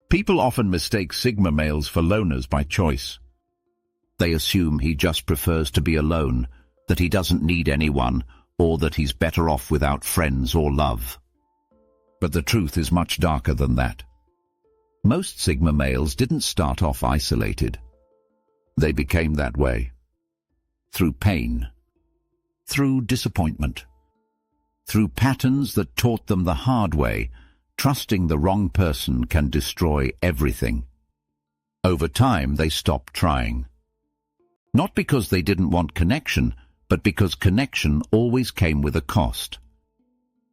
People often mistake Sigma males for loners by choice. They assume he just prefers to be alone, that he doesn't need anyone, or that he's better off without friends or love. But the truth is much darker than that. Most Sigma males didn't start off isolated. They became that way. Through pain. Through disappointment. Through patterns that taught them the hard way, trusting the wrong person can destroy everything. Over time, they stopped trying. Not because they didn't want connection, but because connection always came with a cost.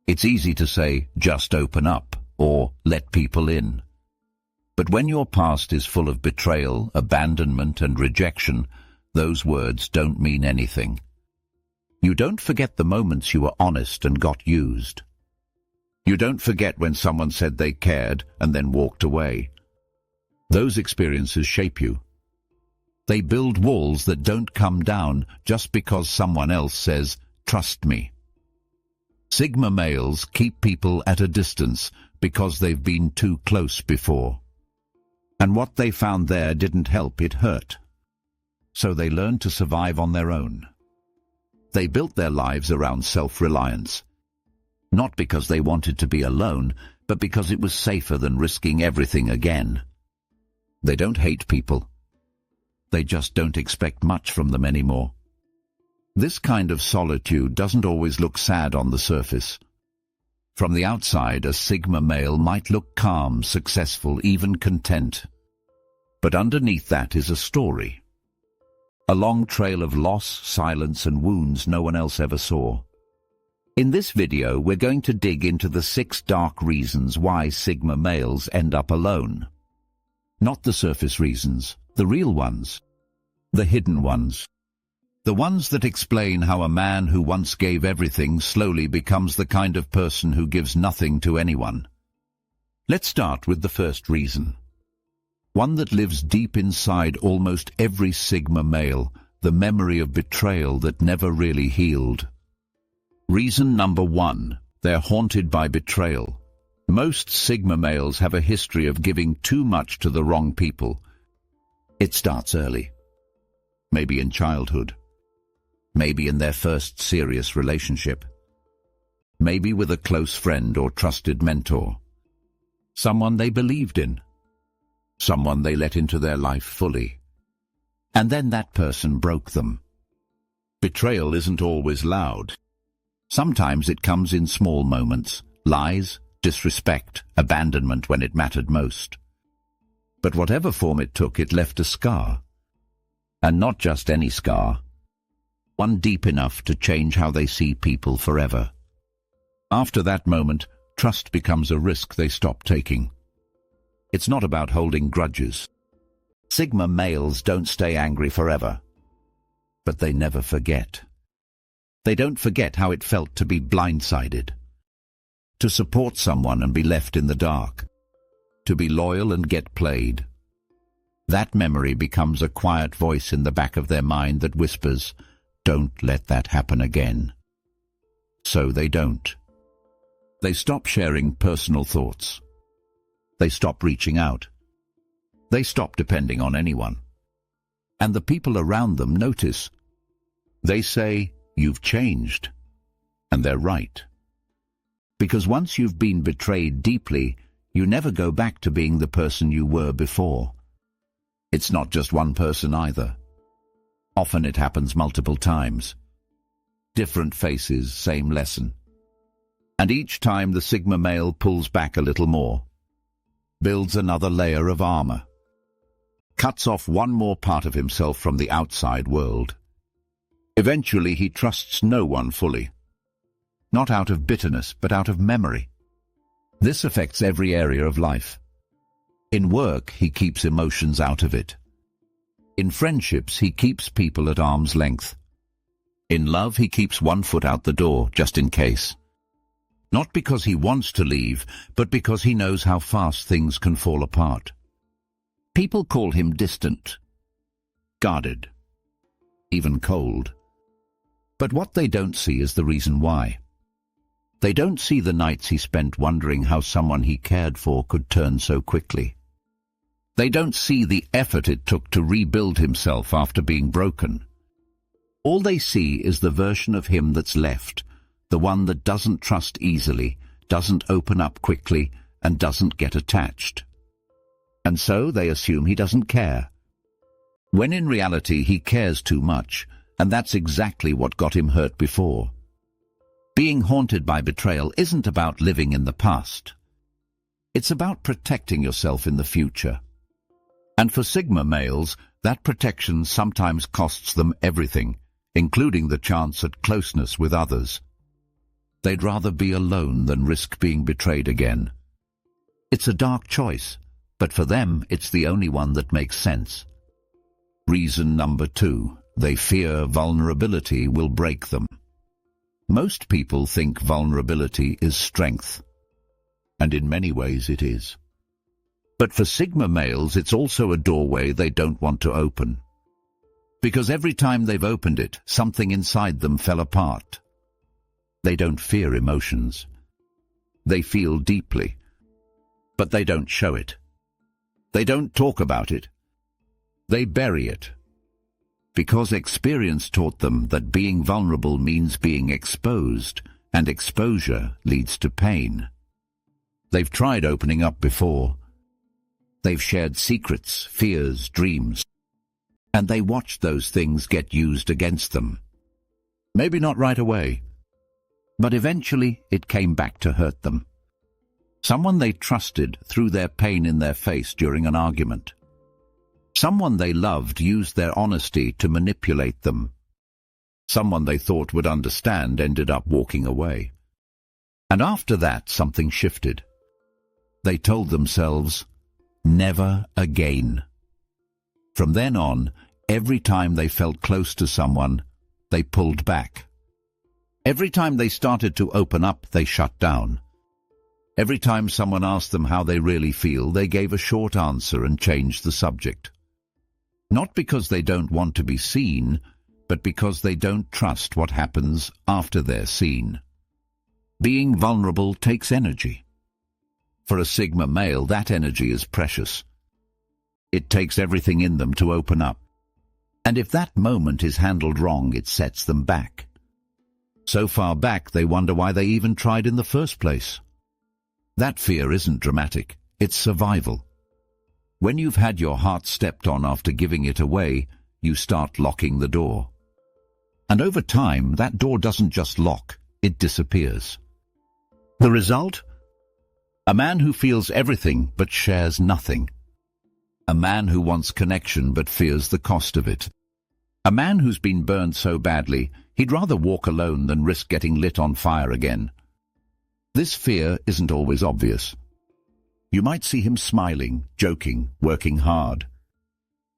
It's easy to say, just open up, or let people in. But when your past is full of betrayal, abandonment, and rejection, those words don't mean anything. You don't forget the moments you were honest and got used. You don't forget when someone said they cared and then walked away. Those experiences shape you. They build walls that don't come down just because someone else says, "Trust me." Sigma males keep people at a distance because they've been too close before. And what they found there didn't help, it hurt. So they learned to survive on their own. They built their lives around self-reliance. Not because they wanted to be alone, but because it was safer than risking everything again. They don't hate people. They just don't expect much from them anymore. This kind of solitude doesn't always look sad on the surface. From the outside, a Sigma male might look calm, successful, even content. But underneath that is a story. A long trail of loss, silence, and wounds no one else ever saw. In this video, we're going to dig into the 6 dark reasons why Sigma males end up alone. Not the surface reasons, the real ones. The hidden ones. The ones that explain how a man who once gave everything slowly becomes the kind of person who gives nothing to anyone. Let's start with the first reason. One that lives deep inside almost every Sigma male, the memory of betrayal that never really healed. Reason number 1, they're haunted by betrayal. Most Sigma males have a history of giving too much to the wrong people. It starts early. Maybe in childhood. Maybe in their first serious relationship. Maybe with a close friend or trusted mentor. Someone they believed in. Someone they let into their life fully. And then that person broke them. Betrayal isn't always loud. Sometimes it comes in small moments, lies, disrespect, abandonment when it mattered most. But whatever form it took, it left a scar. And not just any scar. One deep enough to change how they see people forever. After that moment, trust becomes a risk they stop taking. It's not about holding grudges. Sigma males don't stay angry forever. But they never forget. They don't forget how it felt to be blindsided. To support someone and be left in the dark. To be loyal and get played. That memory becomes a quiet voice in the back of their mind that whispers, "Don't let that happen again." So they don't. They stop sharing personal thoughts. They stop reaching out. They stop depending on anyone. And the people around them notice. They say, "You've changed." And they're right. Because once you've been betrayed deeply, you never go back to being the person you were before. It's not just one person either. Often it happens multiple times. Different faces, same lesson. And each time the Sigma male pulls back a little more. Builds another layer of armor. Cuts off one more part of himself from the outside world. Eventually he trusts no one fully. Not out of bitterness, but out of memory. This affects every area of life. In work, he keeps emotions out of it. In friendships, he keeps people at arm's length. In love, he keeps one foot out the door, just in case. Not because he wants to leave, but because he knows how fast things can fall apart. People call him distant, guarded, even cold. But what they don't see is the reason why. They don't see the nights he spent wondering how someone he cared for could turn so quickly. They don't see the effort it took to rebuild himself after being broken. All they see is the version of him that's left, the one that doesn't trust easily, doesn't open up quickly, and doesn't get attached. And so they assume he doesn't care. When in reality he cares too much, and that's exactly what got him hurt before. Being haunted by betrayal isn't about living in the past. It's about protecting yourself in the future. And for Sigma males, that protection sometimes costs them everything, including the chance at closeness with others. They'd rather be alone than risk being betrayed again. It's a dark choice, but for them it's the only one that makes sense. Reason number 2, they fear vulnerability will break them. Most people think vulnerability is strength, and in many ways it is. But for Sigma males, it's also a doorway they don't want to open. Because every time they've opened it, something inside them fell apart. They don't fear emotions. They feel deeply, but they don't show it. They don't talk about it. They bury it. Because experience taught them that being vulnerable means being exposed, and exposure leads to pain. They've tried opening up before. They've shared secrets, fears, dreams, and they watched those things get used against them. Maybe not right away, but eventually it came back to hurt them. Someone they trusted threw their pain in their face during an argument. Someone they loved used their honesty to manipulate them. Someone they thought would understand ended up walking away. And after that, something shifted. They told themselves, never again. From then on, every time they felt close to someone, they pulled back. Every time they started to open up, they shut down. Every time someone asked them how they really feel, they gave a short answer and changed the subject. Not because they don't want to be seen, but because they don't trust what happens after they're seen. Being vulnerable takes energy. For a Sigma male, that energy is precious. It takes everything in them to open up. And if that moment is handled wrong, it sets them back. So far back, they wonder why they even tried in the first place. That fear isn't dramatic, it's survival. When you've had your heart stepped on after giving it away, you start locking the door. And over time, that door doesn't just lock, it disappears. The result? A man who feels everything but shares nothing. A man who wants connection but fears the cost of it. A man who's been burned so badly, he'd rather walk alone than risk getting lit on fire again. This fear isn't always obvious. You might see him smiling, joking, working hard.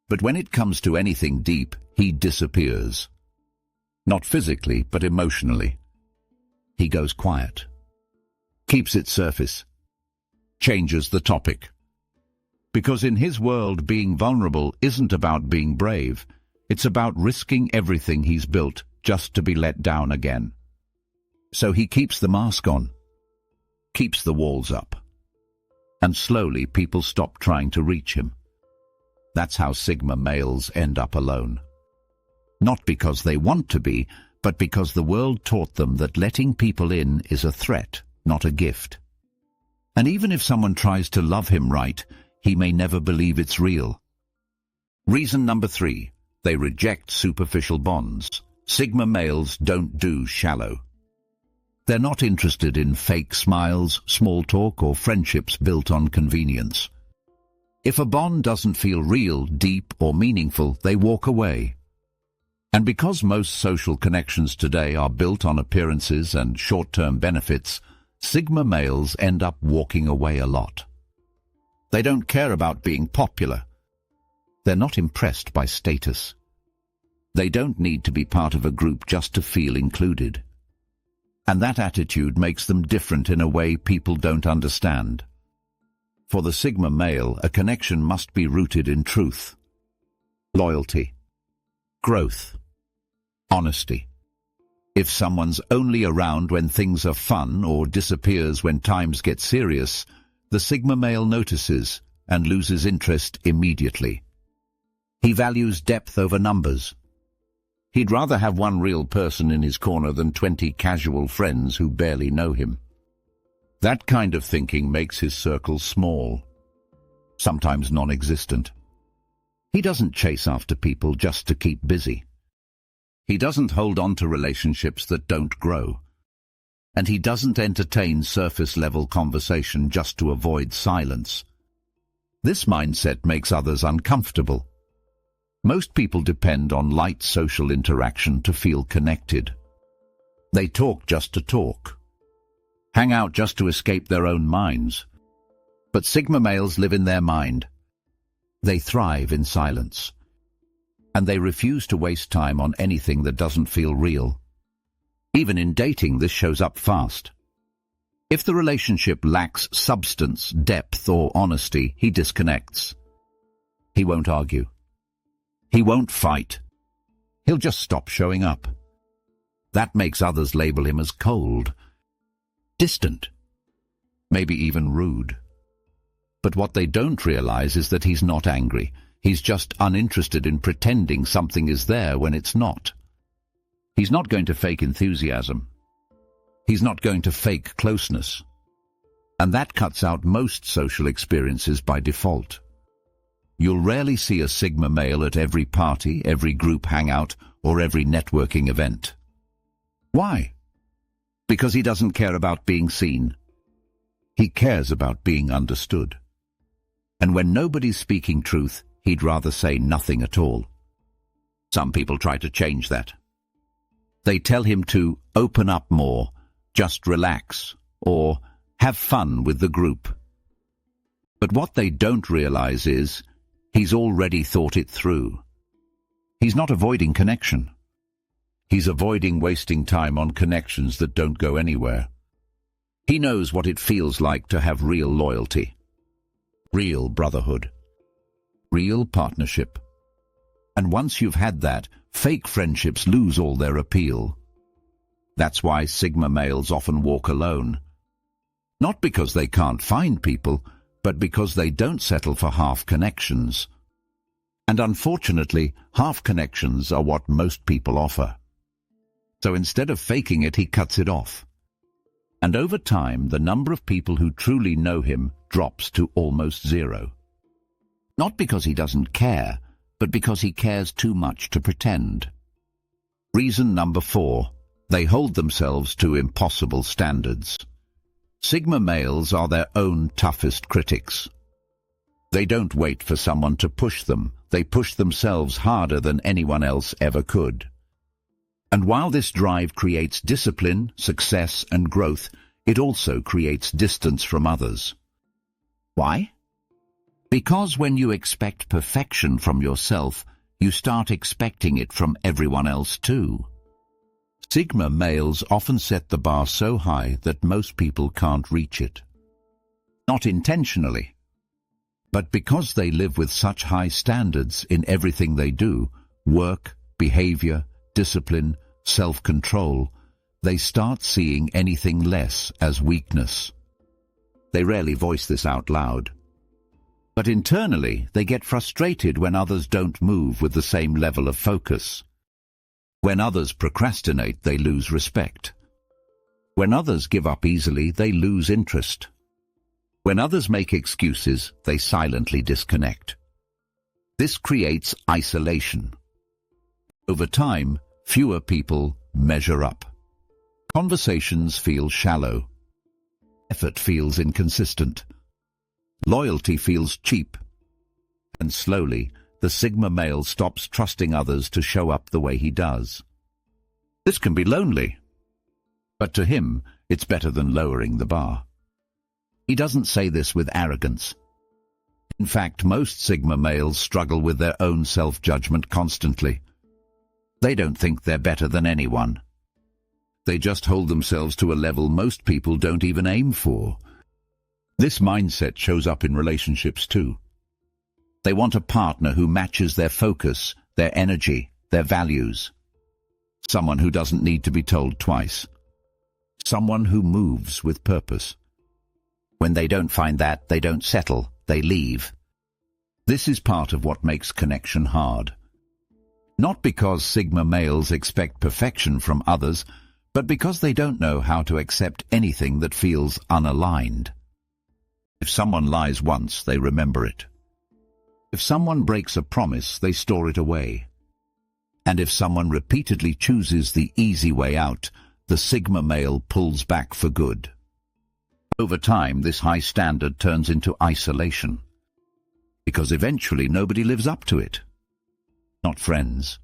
But when it comes to anything deep, he disappears. Not physically, but emotionally. He goes quiet. Keeps it surface. Changes the topic. Because in his world, being vulnerable isn't about being brave. It's about risking everything he's built just to be let down again. So he keeps the mask on. Keeps the walls up. And slowly people stop trying to reach him. That's how Sigma males end up alone. Not because they want to be, but because the world taught them that letting people in is a threat, not a gift. And even if someone tries to love him right, he may never believe it's real. Reason number 3, they reject superficial bonds. Sigma males don't do shallow. They're not interested in fake smiles, small talk, or friendships built on convenience. If a bond doesn't feel real, deep, or meaningful, they walk away. And because most social connections today are built on appearances and short-term benefits, Sigma males end up walking away a lot. They don't care about being popular. They're not impressed by status. They don't need to be part of a group just to feel included. And that attitude makes them different in a way people don't understand. For the Sigma male, a connection must be rooted in truth, loyalty, growth, honesty. If someone's only around when things are fun or disappears when times get serious, the Sigma male notices, and loses interest immediately. He values depth over numbers. He'd rather have one real person in his corner than 20 casual friends who barely know him. That kind of thinking makes his circle small, sometimes non-existent. He doesn't chase after people just to keep busy. He doesn't hold on to relationships that don't grow. And he doesn't entertain surface-level conversation just to avoid silence. This mindset makes others uncomfortable. Most people depend on light social interaction to feel connected. They talk just to talk, hang out just to escape their own minds. But Sigma males live in their mind. They thrive in silence. And they refuse to waste time on anything that doesn't feel real. Even in dating, this shows up fast. If the relationship lacks substance, depth, or honesty, he disconnects. He won't argue. He won't fight. He'll just stop showing up. That makes others label him as cold, distant, maybe even rude. But what they don't realize is that he's not angry. He's just uninterested in pretending something is there when it's not. He's not going to fake enthusiasm. He's not going to fake closeness. And that cuts out most social experiences by default. You'll rarely see a Sigma male at every party, every group hangout, or every networking event. Why? Because he doesn't care about being seen. He cares about being understood. And when nobody's speaking truth, he'd rather say nothing at all. Some people try to change that. They tell him to open up more, just relax, or have fun with the group. But what they don't realize is he's already thought it through. He's not avoiding connection. He's avoiding wasting time on connections that don't go anywhere. He knows what it feels like to have real loyalty, real brotherhood, real partnership. And once you've had that, fake friendships lose all their appeal. That's why Sigma males often walk alone. Not because they can't find people, but because they don't settle for half connections. And unfortunately, half connections are what most people offer. So instead of faking it, he cuts it off. And over time, the number of people who truly know him drops to almost zero. Not because he doesn't care, but because he cares too much to pretend. Reason number 4, they hold themselves to impossible standards. Sigma males are their own toughest critics. They don't wait for someone to push them. They push themselves harder than anyone else ever could. And while this drive creates discipline, success, and growth, it also creates distance from others. Why? Because when you expect perfection from yourself, you start expecting it from everyone else too. Sigma males often set the bar so high that most people can't reach it. Not intentionally, but because they live with such high standards in everything they do, work, behavior, discipline, self-control, they start seeing anything less as weakness. They rarely voice this out loud. But internally, they get frustrated when others don't move with the same level of focus. When others procrastinate, they lose respect. When others give up easily, they lose interest. When others make excuses, they silently disconnect. This creates isolation. Over time, fewer people measure up. Conversations feel shallow. Effort feels inconsistent. Loyalty feels cheap. And slowly, the Sigma male stops trusting others to show up the way he does. This can be lonely. But to him, it's better than lowering the bar. He doesn't say this with arrogance. In fact, most Sigma males struggle with their own self-judgment constantly. They don't think they're better than anyone. They just hold themselves to a level most people don't even aim for. This mindset shows up in relationships too. They want a partner who matches their focus, their energy, their values. Someone who doesn't need to be told twice. Someone who moves with purpose. When they don't find that, they don't settle, they leave. This is part of what makes connection hard. Not because Sigma males expect perfection from others, but because they don't know how to accept anything that feels unaligned. If someone lies once, they remember it. If someone breaks a promise, they store it away. And if someone repeatedly chooses the easy way out, the Sigma male pulls back for good. Over time, this high standard turns into isolation, because eventually nobody lives up to it. Not friends,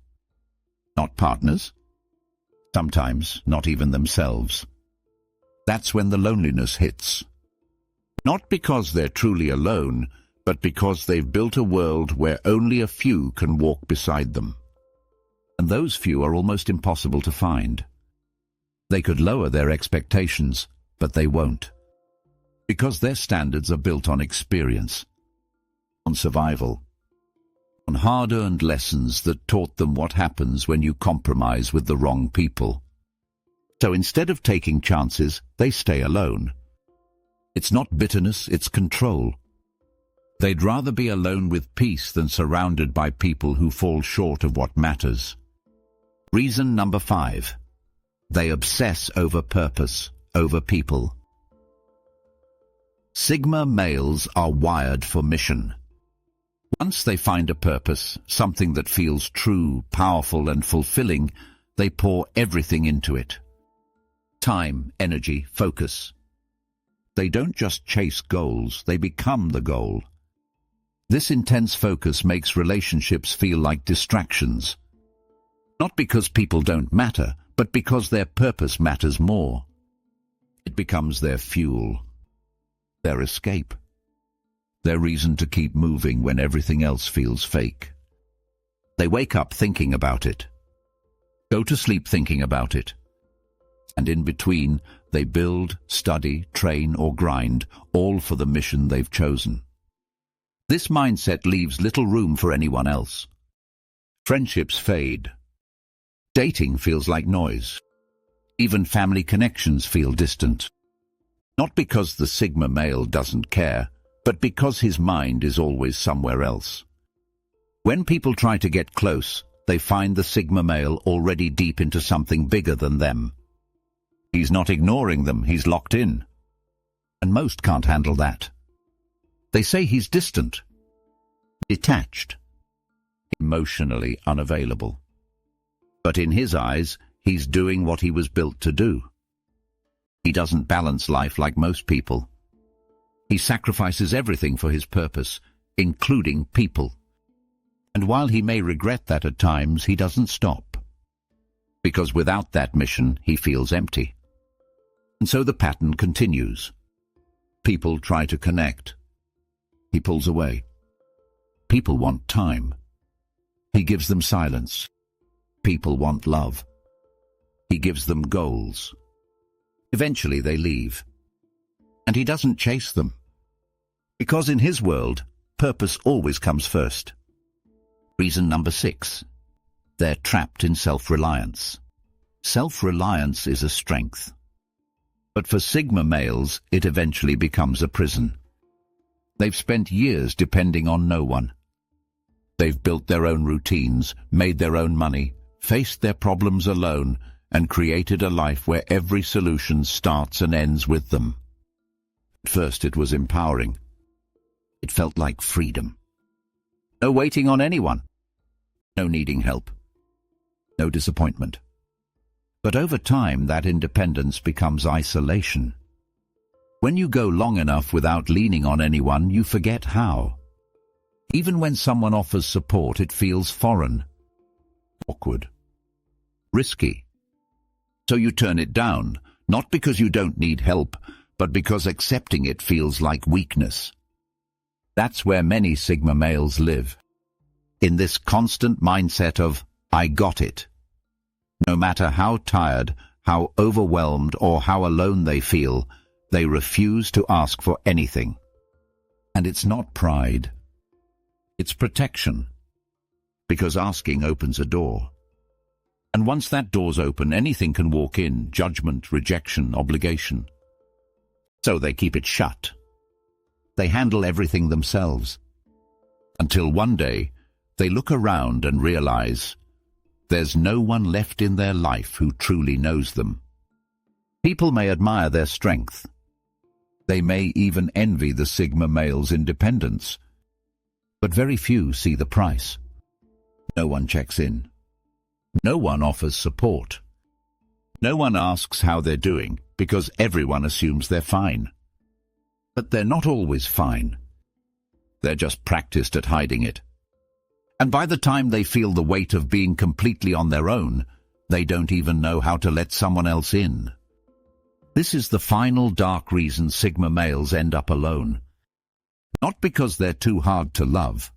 not partners, sometimes not even themselves. That's when the loneliness hits. Not because they're truly alone, but because they've built a world where only a few can walk beside them. And those few are almost impossible to find. They could lower their expectations, but they won't. Because their standards are built on experience, on survival, on hard-earned lessons that taught them what happens when you compromise with the wrong people. So instead of taking chances, they stay alone. It's not bitterness, it's control. They'd rather be alone with peace than surrounded by people who fall short of what matters. Reason number 5. They obsess over purpose, over people. Sigma males are wired for mission. Once they find a purpose, something that feels true, powerful, and fulfilling, they pour everything into it. Time, energy, focus. They don't just chase goals, they become the goal. This intense focus makes relationships feel like distractions. Not because people don't matter, but because their purpose matters more. It becomes their fuel, their escape, their reason to keep moving when everything else feels fake. They wake up thinking about it, go to sleep thinking about it, and in between they build, study, train or grind, all for the mission they've chosen. This mindset leaves little room for anyone else. Friendships fade. Dating feels like noise. Even family connections feel distant. Not because the Sigma male doesn't care, but because his mind is always somewhere else. When people try to get close, they find the Sigma male already deep into something bigger than them. He's not ignoring them, he's locked in. And most can't handle that. They say he's distant, detached, emotionally unavailable. But in his eyes, he's doing what he was built to do. He doesn't balance life like most people. He sacrifices everything for his purpose, including people. And while he may regret that at times, he doesn't stop. Because without that mission, he feels empty. And so the pattern continues. People try to connect. He pulls away. People want time. He gives them silence. People want love. He gives them goals. Eventually they leave. And he doesn't chase them. Because in his world, purpose always comes first. Reason number 6. They're trapped in self-reliance. Self-reliance is a strength. But for Sigma males, it eventually becomes a prison. They've spent years depending on no one. They've built their own routines, made their own money, faced their problems alone, and created a life where every solution starts and ends with them. At first it was empowering. It felt like freedom. No waiting on anyone. No needing help. No disappointment. But over time, that independence becomes isolation. When you go long enough without leaning on anyone, you forget how. Even when someone offers support, it feels foreign, awkward, risky. So you turn it down, not because you don't need help, but because accepting it feels like weakness. That's where many Sigma males live, in this constant mindset of, I got it. No matter how tired, how overwhelmed, or how alone they feel, they refuse to ask for anything. And it's not pride. It's protection. Because asking opens a door. And once that door's open, anything can walk in: judgment, rejection, obligation. So they keep it shut. They handle everything themselves. Until one day, they look around and realize there's no one left in their life who truly knows them. People may admire their strength. They may even envy the Sigma male's independence. But very few see the price. No one checks in. No one offers support. No one asks how they're doing, because everyone assumes they're fine. But they're not always fine. They're just practiced at hiding it. And by the time they feel the weight of being completely on their own, they don't even know how to let someone else in. This is the final dark reason Sigma males end up alone. Not because they're too hard to love,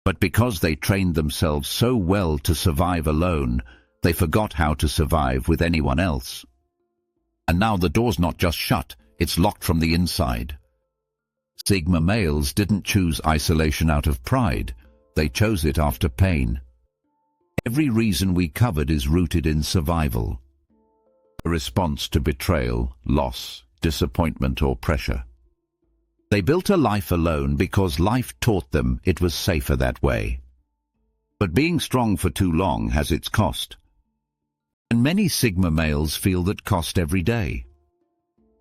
but because they trained themselves so well to survive alone, they forgot how to survive with anyone else. And now the door's not just shut, it's locked from the inside. Sigma males didn't choose isolation out of pride, they chose it after pain. Every reason we covered is rooted in survival. A response to betrayal, loss, disappointment or pressure. They built a life alone because life taught them it was safer that way. But being strong for too long has its cost. And many Sigma males feel that cost every day.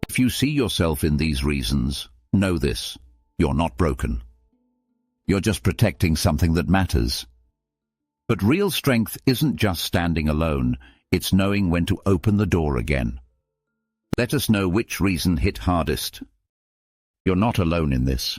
If you see yourself in these reasons, know this: you're not broken. You're just protecting something that matters. But real strength isn't just standing alone, it's knowing when to open the door again. Let us know which reason hit hardest. You're not alone in this.